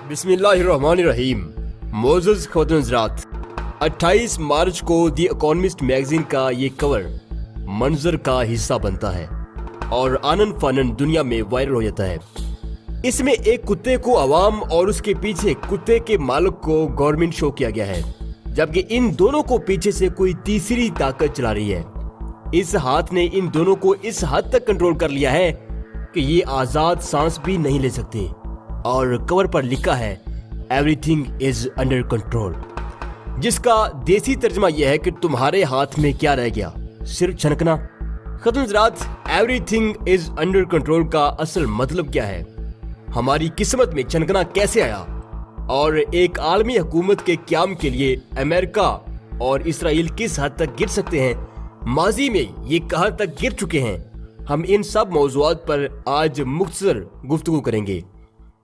बिस्मिल्लाहिर्रहमानिर्रहीम। मोअज़्ज़ज़ ख़वातीन हज़रात, 28 मार्च को द इकोनॉमिस्ट मैगज़ीन का ये कवर मंजर का हिस्सा बनता है और आनन फानन दुनिया में वायरल हो जाता है। इसमें एक कुत्ते को अवाम और उसके पीछे कुत्ते के मालिक को गवर्नमेंट शो किया गया है, जबकि इन दोनों को पीछे से कोई तीसरी ताकत चला रही है। इस हाथ ने इन दोनों को इस हद तक कंट्रोल कर लिया है कि ये आजाद सांस भी नहीं ले सकते। और कवर पर लिखा है एवरीथिंग इज अंडर कंट्रोल, जिसका देसी तर्जमा यह है कि तुम्हारे हाथ में क्या रह गया, सिर्फ छनकना। ख़वातीन हज़रात, एवरीथिंग इज अंडर कंट्रोल का असल मतलब क्या है, हमारी किस्मत में छनकना कैसे आया और एक आलमी हुकूमत के क़याम के लिए अमेरिका और इसराइल किस हद तक गिर सकते हैं, माजी में ये कहां तक गिर चुके हैं। हम इन सब मौज़ूआत पर आज मुख्तसर गुफ्तगू करेंगे।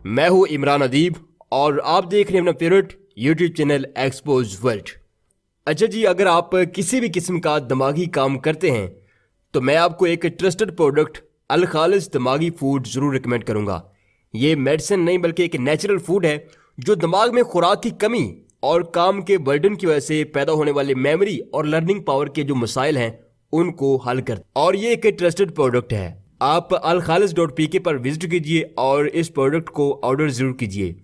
मैं हूँ इमरान अदीब और आप देख रहे हैं अपना favourite YouTube channel expose world. अच्छा जी, अगर आप किसी भी किस्म का दिमागी काम करते हैं तो मैं आपको एक ट्रस्टेड प्रोडक्ट अल खालिस दिमागी फूड ज़रूर रिकमेंड करूँगा। ये मेडिसिन नहीं बल्कि एक नेचुरल फूड है जो दिमाग में खुराक की कमी और काम के बर्डन की वजह से पैदा होने वाले मेमोरी और लर्निंग पावर के जो मसाइल हैं उनको हल कर, और ये एक ट्रस्टेड प्रोडक्ट है। आप alkhalis.pk पर विजिट कीजिए और इस प्रोडक्ट को ऑर्डर जरूर कीजिए।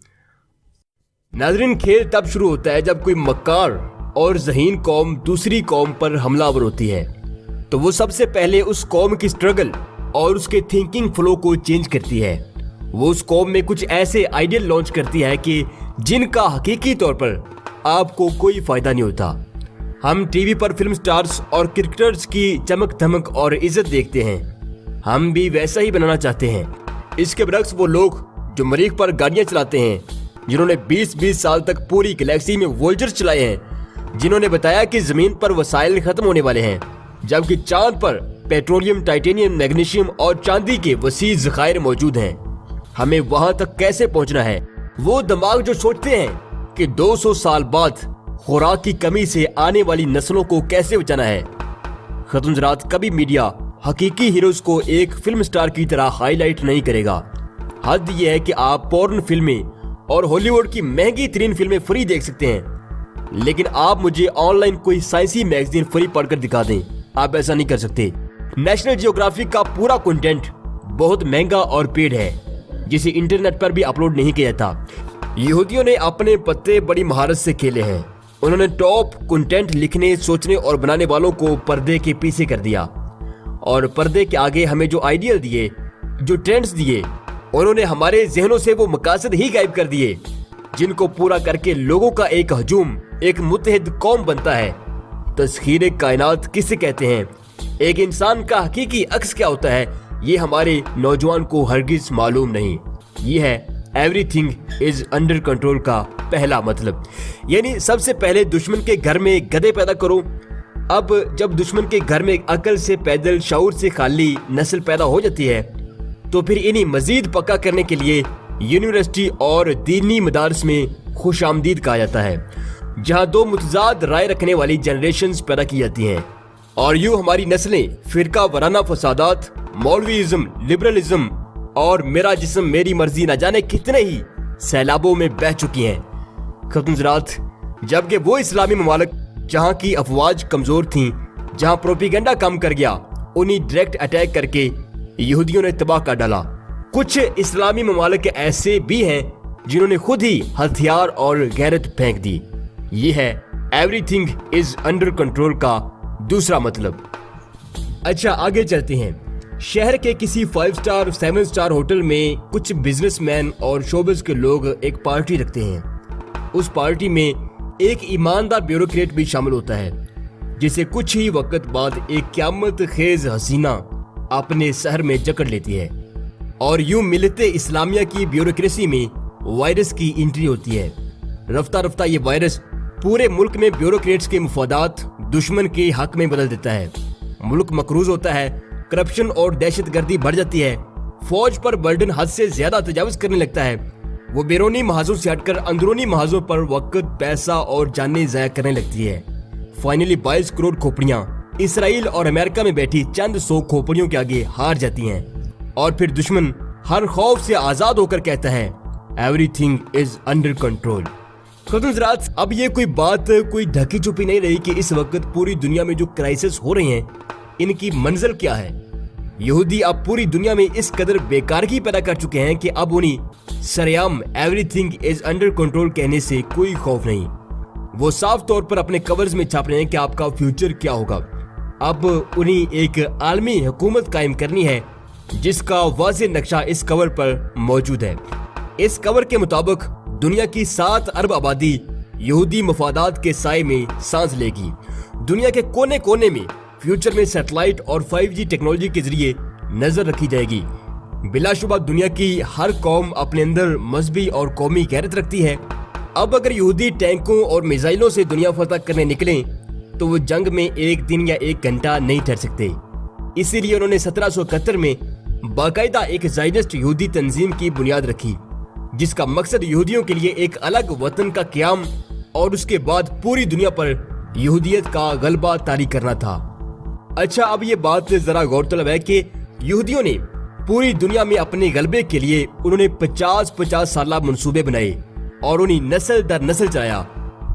नाज़रीन, खेल तब शुरू होता है जब कोई मक्कार और ज़हीन कौम दूसरी कौम पर हमलावर होती है, तो वो सबसे पहले उस कौम की स्ट्रगल और उसके थिंकिंग फ्लो को चेंज करती है। वो उस कौम में कुछ ऐसे आइडियल लॉन्च करती है कि जिनका हकीकी तौर पर आपको कोई फायदा नहीं होता। हम टीवी पर फिल्म स्टार्स और क्रिकेटर्स की चमक धमक और इज्जत देखते हैं, हम भी वैसा ही बनाना चाहते हैं। इसके बरक्स वो लोग जो मरीख पर गाड़ियां चलाते हैं, जिन्होंने 20-20 साल तक पूरी गैलेक्सी में वोल्जर्स चलाए हैं, जिन्होंने बताया कि जमीन पर वसाइल खत्म होने वाले हैं, जबकि चांद पर पेट्रोलियम, टाइटेनियम, मैग्नीशियम और चांदी के वसी ज़खायर मौजूद हैं। हमें वहां तक कैसे पहुंचना है? वो दिमाग जो सोचते हैं कि 200 साल बाद खुराक की कमी से आने वाली नस्लों को कैसे बचाना है। ख़वातीन हज़रात, कभी मीडिया हकीकी हीरोज को एक फिल्म स्टार की तरह हाईलाइट नहीं करेगा। हद यह है कि आप पॉर्न फिल्में और हॉलीवुड की महंगी तरीन फिल्में फ्री देख सकते हैं, लेकिन आप मुझे ऑनलाइन कोई साइंसी मैगजीन फ्री पढ़कर दिखा दें, आप ऐसा नहीं कर सकते। नेशनल जियोग्राफिक का पूरा कंटेंट बहुत महंगा और पेड है, जिसे इंटरनेट पर भी अपलोड नहीं किया जाता। यहूदियों ने अपने पत्ते बड़ी महारत से खेले हैं। उन्होंने टॉप कंटेंट लिखने, सोचने और बनाने वालों को पर्दे के पीछे कर दिया और पर्दे के आगे हमें जो आइडियल दिए, जो ट्रेंड्स दिए, उन्होंने हमारे जहनों से वो मकासद ही गायब कर दिए जिनको पूरा करके लोगों का एक हजूम, एक मुत्तहिद कौम बनता है। तस्खीर कायनात किसे कहते हैं, एक इंसान का हकीकी अक्स क्या होता है, ये हमारे नौजवान को हरगिज मालूम नहीं। ये है एवरीथिंग इज अंडर कंट्रोल का पहला मतलब। यानी सबसे पहले दुश्मन के घर में गधे पैदा करो। अब जब दुश्मन के घर में अकल से पैदल, शऊर से खाली नस्ल पैदा हो जाती है, तो फिर इन्हें मजीद पक्का करने के लिए यूनिवर्सिटी और दीनी मदारस में खुशामदीद कहा जाता है, जहां दो मुतजाद राय रखने वाली जनरेशंस पैदा की जाती हैं। और यूं हमारी नस्लें फिरका वराना फसादात, मौलवीइज्म, लिबरलिज्म और मेरा जिस्म मेरी मर्जी न जाने कितने ही सैलाबों में बह चुकी हैं। ख़वातीन हज़रात, जबकि वो इस्लामी ममालिक जहां की अफवाज कमजोर थीं, जहां प्रोपेगेंडा कम कर गया, उन्हीं डायरेक्ट अटैक करके यहूदियों ने तबाह कर डाला। कुछ इस्लामी ममालिक ऐसे भी हैं जिन्होंने खुद ही हथियार और गैरत फेंक दी। ये है एवरीथिंग इज अंडर कंट्रोल का दूसरा मतलब। अच्छा, आगे चलते हैं। शहर के किसी 5 स्टार 7 स्टार होटल में कुछ बिजनेसमैन और शोबिज के लोग एक पार्टी रखते हैं। उस पार्टी में एक ईमानदार ब्यूरोक्रेट भी शामिल होता है, जिसे कुछ ही वक्त बाद एक क़यामत खेज हसीना अपने शहर में जकड़ लेती है। और यूं मिलते इस्लामिया की ब्यूरोक्रेसी में वायरस की एंट्री होती है। रफ्ता रफ्ता ये वायरस पूरे मुल्क में ब्यूरोक्रेट्स के मुफादात दुश्मन के हक में बदल देता है। मुल्क मकरूज होता है, करप्शन और दहशतगर्दी बढ़ जाती है, फौज पर बर्डन हद से ज्यादा तजावुज करने लगता है। वो बैरूनी महाजों से हटकर अंदरूनी महाजों पर वक्त, पैसा और जानें ज़ाया करने लगती है। फाइनली 22 करोड़ खोपड़ियां इसराइल और अमेरिका में बैठी चंद 100 खोपड़ियों के आगे हार जाती हैं। और फिर दुश्मन हर खौफ से आजाद होकर कहता है, एवरीथिंग इज अंडर कंट्रोल। हज़रात, अब ये कोई बात कोई ढकी छुपी नहीं रही कि इस वक्त पूरी दुनिया में जो क्राइसिस हो रहे हैं इनकी मंजिल क्या है। यहूदी अब पूरी दुनिया में इस कदर बेकारगी पैदा कर चुके हैं कि अब उन्हें सरेआम एवरीथिंग इज अंडर कंट्रोल कहने से कोई खौफ नहीं। वो साफ तौर पर अपने कवर्स में छाप रहे हैं कि आपका फ्यूचर क्या होगा। अब उन्हें एक आलमी हुकूमत कायम करनी है जिसका वाज़ेह नक्शा इस कवर पर मौजूद है। इस कवर के मुताबिक दुनिया की 7 अरब आबादी यहूदी मफादात के साए में सांस लेगी। दुनिया के कोने कोने में फ्यूचर में सैटेलाइट और 5G टेक्नोलॉजी के जरिए नजर रखी जाएगी। बिलाशुबा दुनिया की हर कौम अपने अंदर मजहबी और कौमी गैरत रखती है। अब अगर यहूदी टैंकों और मिसाइलों से दुनिया फतह करने निकलें तो वो जंग में एक दिन या एक घंटा नहीं ठहर सकते। इसीलिए उन्होंने 1771 में बाकायदा एक ज़ायनिस्ट यहूदी तंजीम की बुनियाद रखी जिसका मकसद यहूदियों के लिए एक अलग वतन का क़याम और उसके बाद पूरी दुनिया पर यहूदियत का गलबा तारी करना था। अच्छा, अब ये बात जरा गौरतलब है कि यहूदियों ने पूरी दुनिया में अपने गलबे के लिए उन्होंने 50-50 साला मंसूबे बनाए और उन्हें नस्ल दर नस्ल चलाया।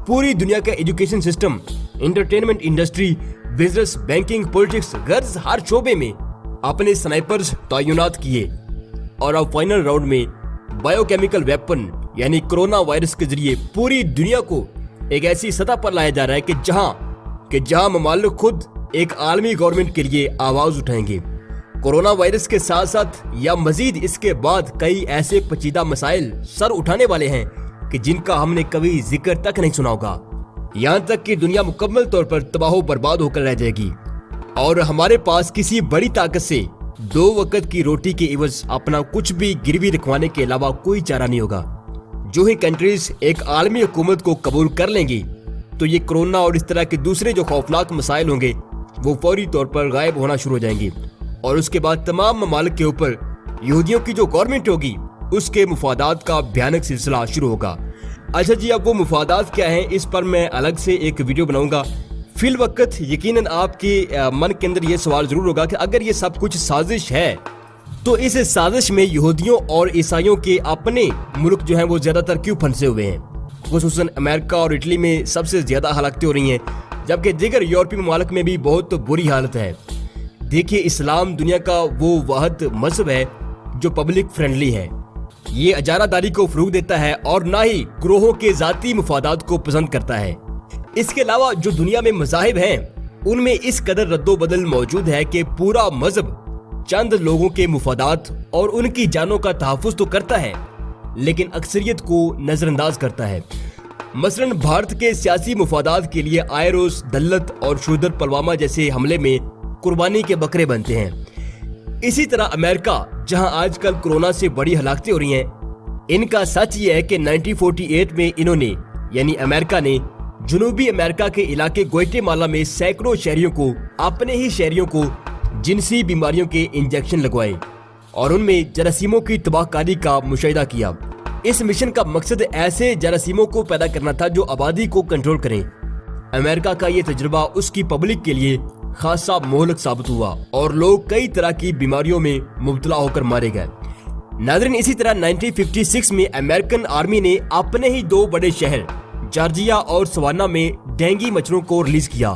पूरी दुनिया का education system, entertainment industry, business, banking, politics, गर्ज हर शोबे में अपने स्नाइपर्स तैनात किए और अब फाइनल राउंड में बायोकेमिकल वेपन यानी कोरोना वायरस के जरिए पूरी दुनिया को एक ऐसी सतह पर लाया जा रहा है कि जहां ममालिक खुद एक आलमी गवर्नमेंट के लिए आवाज उठाएंगे। कोरोना वायरस के साथ साथ या मजीद इसके बाद कई ऐसे पेचीदा मसाइल सर उठाने वाले हैं कि जिनका हमने कभी जिक्र तक नहीं सुना होगा। यहाँ तक कि दुनिया मुकम्मल तौर पर तबाह बर्बाद होकर रह जाएगी और हमारे पास किसी बड़ी ताकत से 2 वक्त की रोटी के इवज अपना कुछ भी गिरवी रखवाने के अलावा कोई चारा नहीं होगा। जो ही कंट्रीज एक आलमी हुकूमत को कबूल कर लेंगी तो ये कोरोना और इस तरह के दूसरे जो खौफनाक मसाइल होंगे वो फौरी तौर पर गायब होना शुरू हो जाएंगी और उसके बाद तमाम ममालिक के ऊपर यहूदियों की जो गवर्नमेंट होगी उसके मुफादात का भयानक सिलसिला शुरू होगा। अच्छा जी, अब वो मुफादात क्या हैं इस पर मैं अलग से एक वीडियो बनाऊंगा। फिल वक्त यकीनन आपके मन के अंदर ये सवाल जरूर होगा कि अगर ये सब कुछ साजिश है तो इस साजिश में यहूदियों और ईसाइयों के अपने मुल्क जो हैं वो ज्यादातर क्यों फंसे हुए हैं। खुसूसन अमेरिका और इटली में सबसे ज्यादा हलाकतें हो रही हैं जबकि दीगर यूरोपीय ममालिक में भी बहुत बुरी हालत है। देखिए, इस्लाम दुनिया का वो वाहिद मजहब है जो पब्लिक फ्रेंडली है। ये अजारादारी को फरोग देता है और ना ही ग्रोहों के जाती मुफादात को पसंद करता है। इसके अलावा जो दुनिया में मज़ाहिब हैं उनमें इस कदर रद्दोबदल मौजूद है कि पूरा मजहब चंद लोगों के मुफादात और उनकी जानों का तहफ़्फ़ुज़ तो करता है लेकिन अक्सरियत को नजरअंदाज करता है। मसलन भारत के सियासी मुफादात के लिए आयरोस, दल्लत और शूदर पुलवामा जैसे हमले में कुर्बानी के बकरे बनते हैं। इसी तरह अमेरिका, जहां आजकल कोरोना से बड़ी हलाकतें हो रही हैं, इनका सच ये है कि 1948 में इन्होंने यानी अमेरिका ने जनूबी अमेरिका के इलाके ग्वाटेमाला में सैकड़ों शहरियों को, अपने ही शहरियों को जिनसी बीमारियों के इंजेक्शन लगवाए और उनमें जरासीमों की तबाहकारी का मुशाहिदा किया। इस मिशन का मकसद ऐसे जरासीमों को पैदा करना था जो आबादी को कंट्रोल करें। अमेरिका का ये तजुर्बा उसकी पब्लिक के लिए खासा मोहलक साबित हुआ और लोग कई तरह की बीमारियों में मुब्तला होकर मारे गए। नाज़रीन, इसी तरह 1956 में अमेरिकन आर्मी ने अपने ही 2 बड़े शहर जॉर्जिया और सवाना में डेंगू मच्छरों को रिलीज किया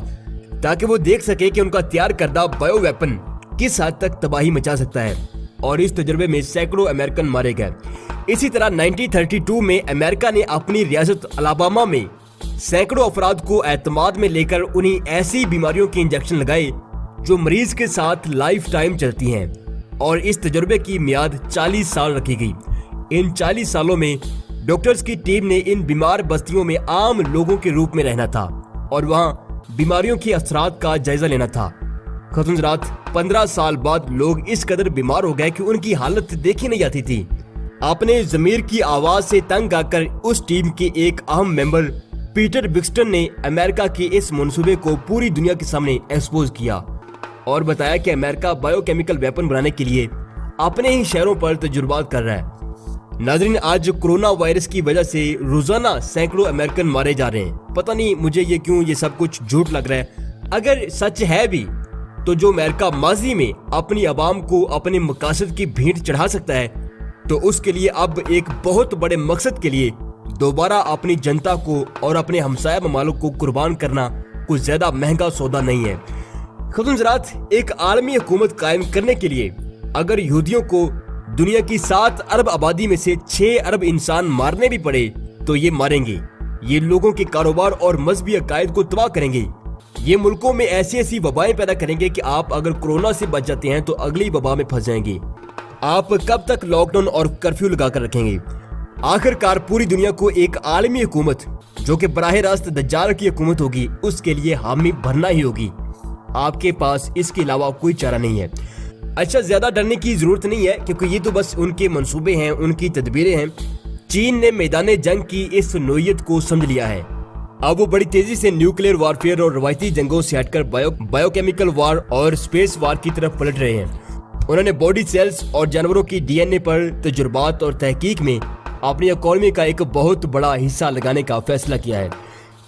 ताकि वो देख सके कि उनका तैयार करदा बायो वेपन किस हद तक तबाही मचा सकता है और इस तजुर्बे में सैकड़ों अमेरिकन मारे गए। इसी तरह 1932 में अमेरिका ने अपनी रियासत अलाबामा में सैकड़ों अफराद को एतमाद में लेकर उन्हें ऐसी बीमारियों के इंजेक्शन लगाए जो मरीज के साथ लाइफ टाइम चलती हैं और इस तजुर्बे की मियाद 40 साल रखी गई। इन 40 सालों में डॉक्टर्स की टीम ने इन बीमार बस्तियों में आम लोगों के रूप में रहना था और वहाँ बीमारियों के असरात का जायजा लेना था। खतुनजरात, 15 साल बाद लोग इस कदर बीमार हो गए कि उनकी हालत देखी नहीं जाती थी। अपने ज़मीर की आवाज से तंग आकर उस टीम के एक अहम मेंबर पीटर बिक्सटन ने अमेरिका के इस मंसूबे को पूरी दुनिया के सामने एक्सपोज किया और बताया कि अमेरिका बायोकेमिकल वेपन बनाने के लिए अपने ही शहरों पर तजुर्बात कर रहा है। नाज़रीन, आज कोरोना वायरस की वजह से रोजाना सैकड़ों अमेरिकन मारे जा रहे हैं। पता नहीं मुझे ये क्यों ये सब कुछ झूठ लग रहा है। अगर सच है भी तो जो अमेरिका माजी में अपनी आवाम को अपने मकासद की भेंट चढ़ा सकता है तो उसके लिए अब एक बहुत बड़े मकसद के लिए दोबारा अपनी जनता को और अपने हमसाया ममालिक को कुर्बान करना कुछ ज्यादा महंगा सौदा नहीं है। ख़ुद हज़रात, एक आलमी हुकूमत कायम करने के लिए अगर यहूदियों को दुनिया की 7 अरब आबादी में से 6 अरब इंसान मारने भी पड़े तो ये मारेंगे। ये लोगों के कारोबार और मजहबी अकायद को तबाह करेंगे। ये मुल्कों में ऐसी ऐसी वबाएं पैदा करेंगे कि आप अगर कोरोना से बच जाते हैं तो अगली वबा में फंस जाएंगे। आप कब तक लॉकडाउन और कर्फ्यू लगा कर रखेंगे? आखिरकार पूरी दुनिया को एक आलमी हुकूमत जो कि बराह रास्त दज्जाल की हुकूमत होगी, उसके लिए हामी भरना ही होगी। आपके पास इसके अलावा कोई चारा नहीं है। अच्छा, ज्यादा डरने की जरूरत नहीं है क्योंकि ये तो बस उनके मंसूबे हैं, उनकी तदबीरें हैं। चीन ने मैदान जंग की इस नोयत को समझ लिया है। अब वो बड़ी तेजी से न्यूक्लियर वारफेयर और रवायती जंगों से हटकर बायोकेमिकल वार और स्पेस वार की तरफ पलट रहे हैं। उन्होंने बॉडी सेल्स और जानवरों की डीएनए पर तजुर्बात और तहकीक में अपनी इकोनॉमी का एक बहुत बड़ा हिस्सा लगाने का फैसला किया है।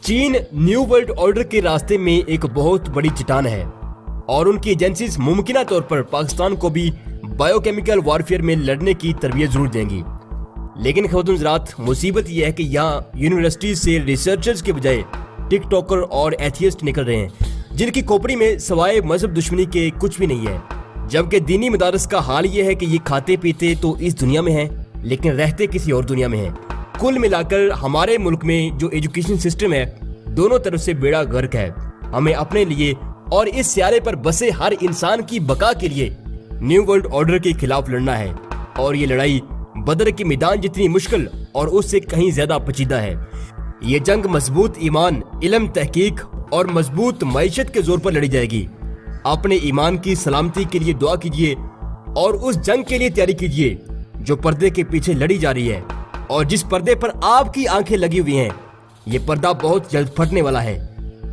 चीन न्यू वर्ल्ड ऑर्डर के रास्ते में एक बहुत बड़ी चट्टान है और उनकी एजेंसीज मुमकिना तौर पर पाकिस्तान को भी बायोकेमिकल वारफेयर में लड़ने की तरबियत जरूर देंगी। लेकिन ख़वातीन हज़रात, मुसीबत यह है कि यहाँ यूनिवर्सिटी से रिसर्चर्स के बजाय टिकटॉकर और एथियस्ट निकल रहे हैं जिनकी खोपड़ी में सवाए मजहब दुश्मनी के कुछ भी नहीं है। जबकि दीनी मदारस का हाल ये है कि ये खाते पीते तो इस दुनिया में हैं लेकिन रहते किसी और दुनिया में हैं। कुल मिलाकर हमारे मुल्क में जो एजुकेशन सिस्टम है दोनों तरफ से बेड़ा गर्क है। हमें अपने लिए और इस सियारे पर बसे हर इंसान की बका के लिए न्यू वर्ल्ड ऑर्डर के खिलाफ लड़ना है और ये लड़ाई बदर के मैदान जितनी मुश्किल और उससे कहीं ज्यादा पेचीदा है। ये जंग मजबूत ईमान, इल्म, तहकीक और मजबूत मईशत के जोर पर लड़ी जाएगी। अपने ईमान की सलामती के लिए दुआ कीजिए और उस जंग के लिए तैयारी कीजिए जो पर्दे के पीछे लड़ी जा रही है। और जिस पर्दे पर आपकी आंखें लगी हुई हैं, ये पर्दा बहुत जल्द फटने वाला है।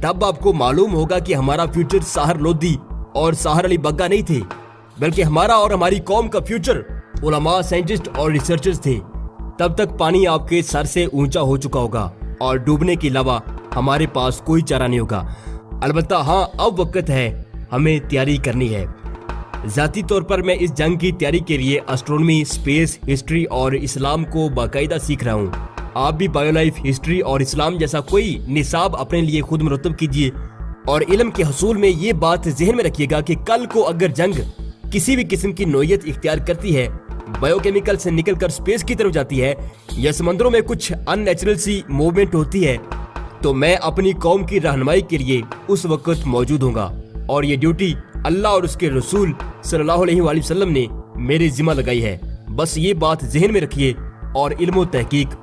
तब आपको मालूम होगा कि हमारा फ्यूचर साहर लोधी और साहर अली बग्गा नहीं थे, बल्कि हमारा और हमारी कौम का फ्यूचर उलमा, साइंटिस्ट और रिसर्चर्स थे। तब तक पानी आपके सर से ऊंचा हो चुका होगा और डूबने के अलावा हमारे पास कोई चारा नहीं होगा। अलबत्ता हाँ, अब वक्त है, हमें तैयारी करनी है। ज़ाती तौर पर मैं इस जंग की तैयारी के लिए एस्ट्रोनॉमी, स्पेस, हिस्ट्री और इस्लाम को बाकायदा सीख रहा हूँ। आप भी बायोलाइफ, हिस्ट्री और इस्लाम जैसा कोई निसाब अपने लिए खुद मुरतब कीजिए और इल्म के हसूल में ये बात जहन में रखिएगा कि कल को अगर जंग किसी भी किस्म की नोयत इख्तियार करती है, बायोकेमिकल से निकलकर स्पेस की तरफ जाती है या समंदरों में कुछ अननेचुरल सी मूवमेंट होती है, तो मैं अपनी कौम की रहनुमाई के लिए उस वक्त मौजूद होऊंगा और ये ड्यूटी अल्लाह और उसके रसूल सल्लल्लाहु अलैहि वसल्लम ने मेरे जिम्मा लगाई है। बस ये बात जहन में रखिए और इल्म व तहकीक